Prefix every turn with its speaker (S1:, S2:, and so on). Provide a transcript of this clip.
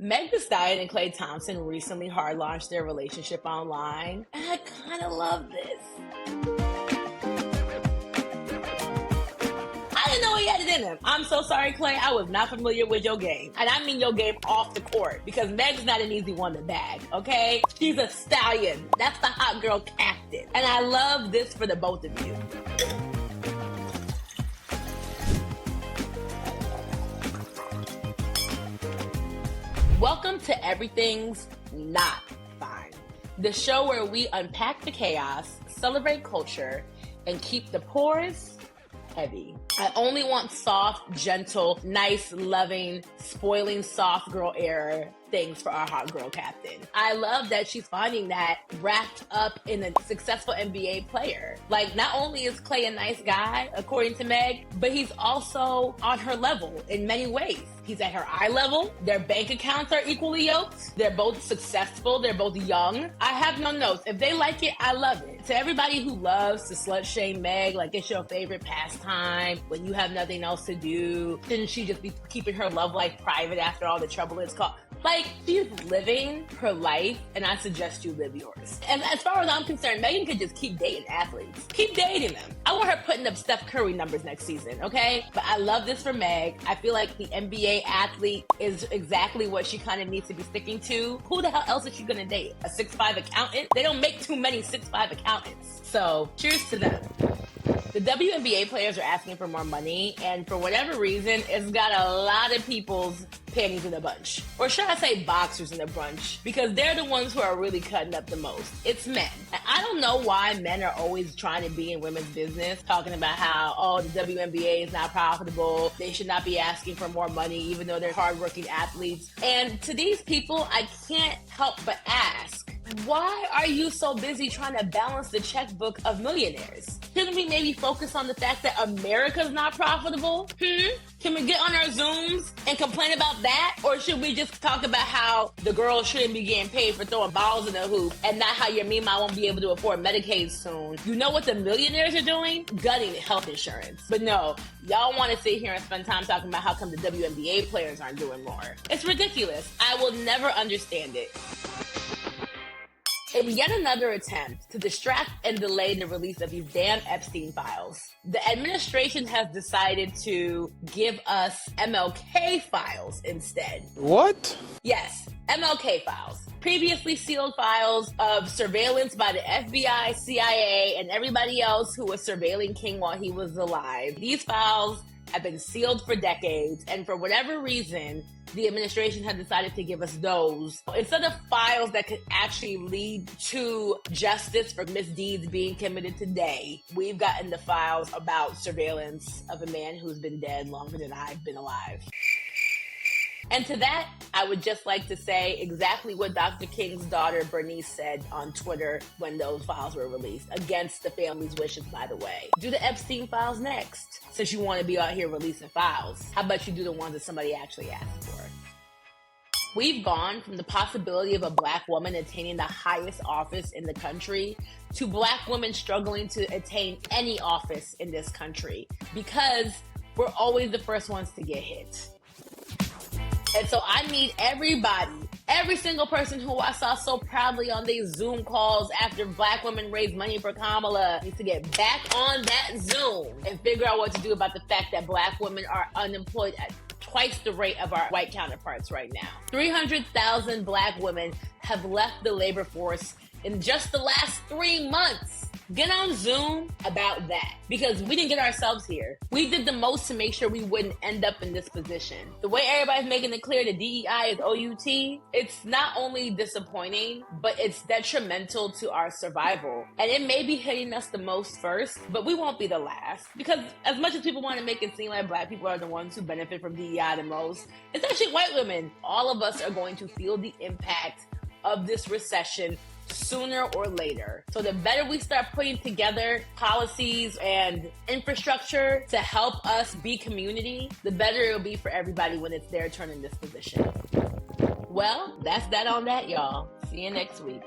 S1: Meg Thee Stallion and Klay Thompson recently hard launched their relationship online, and I kind of love this. I didn't know he had it in him. I'm so sorry, Klay. I was not familiar with your game. And I mean your game off the court, because Meg's not an easy one to bag, okay? She's a stallion. That's the hot girl captain. And I love this for the both of you. Welcome to Everything's Not Fine, the show where we unpack the chaos, celebrate culture, and keep the pores heavy. I only want soft, gentle, nice, loving, spoiling soft girl era things for our hot girl captain. I love that she's finding that wrapped up in a successful NBA player. Like, not only is Klay a nice guy, according to Meg, but he's also on her level in many ways. He's at her eye level. Their bank accounts are equally yoked. They're both successful. They're both young. I have no notes. If they like it, I love it. To everybody who loves to slut shame Meg, like it's your favorite pastime when you have nothing else to do, shouldn't she just be keeping her love life private after all the trouble it's caused? Like, she's living her life, and I suggest you live yours. And as far as I'm concerned, Megan could just keep dating athletes. Keep dating them. I want her putting up Steph Curry numbers next season, okay? But I love this for Meg. I feel like the NBA athlete is exactly what she kind of needs to be sticking to. Who the hell else is she gonna date? A 6'5" accountant? They don't make too many 6'5" accountants. So, cheers to them. The WNBA players are asking for more money, and for whatever reason, it's got a lot of people's panties in a bunch. Or should I say boxers in a bunch? Because they're the ones who are really cutting up the most. It's men. And I don't know why men are always trying to be in women's business, talking about how, oh, the WNBA is not profitable. They should not be asking for more money, even though they're hardworking athletes. And to these people, I can't help but ask, why are you so busy trying to balance the checkbook of millionaires? Shouldn't we maybe focus on the fact that America's not profitable? Can we get on our Zooms and complain about that? Or should we just talk about how the girls shouldn't be getting paid for throwing balls in the hoop and not how your Mima won't be able to afford Medicaid soon? You know what the millionaires are doing? Gutting health insurance. But no, y'all want to sit here and spend time talking about how come the WNBA players aren't doing more. It's ridiculous. I will never understand it. In yet another attempt to distract and delay the release of these damn Epstein files, the administration has decided to give us MLK files instead.
S2: What?
S1: Yes, MLK files. Previously sealed files of surveillance by the FBI, CIA, and everybody else who was surveilling King while he was alive. These files have been sealed for decades, and for whatever reason, the administration has decided to give us those. Instead of files that could actually lead to justice for misdeeds being committed today, we've gotten the files about surveillance of a man who's been dead longer than I've been alive. And to that, I would just like to say exactly what Dr. King's daughter, Bernice, said on Twitter when those files were released, against the family's wishes, by the way. Do the Epstein files next, since you want to be out here releasing files. How about you do the ones that somebody actually asked for? We've gone from the possibility of a Black woman attaining the highest office in the country to Black women struggling to attain any office in this country because we're always the first ones to get hit. And so I need everybody, every single person who I saw so proudly on these Zoom calls after Black women raised money for Kamala needs to get back on that Zoom and figure out what to do about the fact that Black women are unemployed at twice the rate of our white counterparts right now. 300,000 Black women have left the labor force in just the last 3 months. Get on Zoom about that, because we didn't get ourselves here. We did the most to make sure we wouldn't end up in this position. The way everybody's making it clear that DEI is OUT, it's not only disappointing, but it's detrimental to our survival. And it may be hitting us the most first, but we won't be the last. Because as much as people want to make it seem like Black people are the ones who benefit from DEI the most, it's actually white women. All of us are going to feel the impact of this recession sooner or later. So the better we start putting together policies and infrastructure to help us be community, the better it'll be for everybody when it's their turn in this position. Well, that's that on that, y'all. See you next week.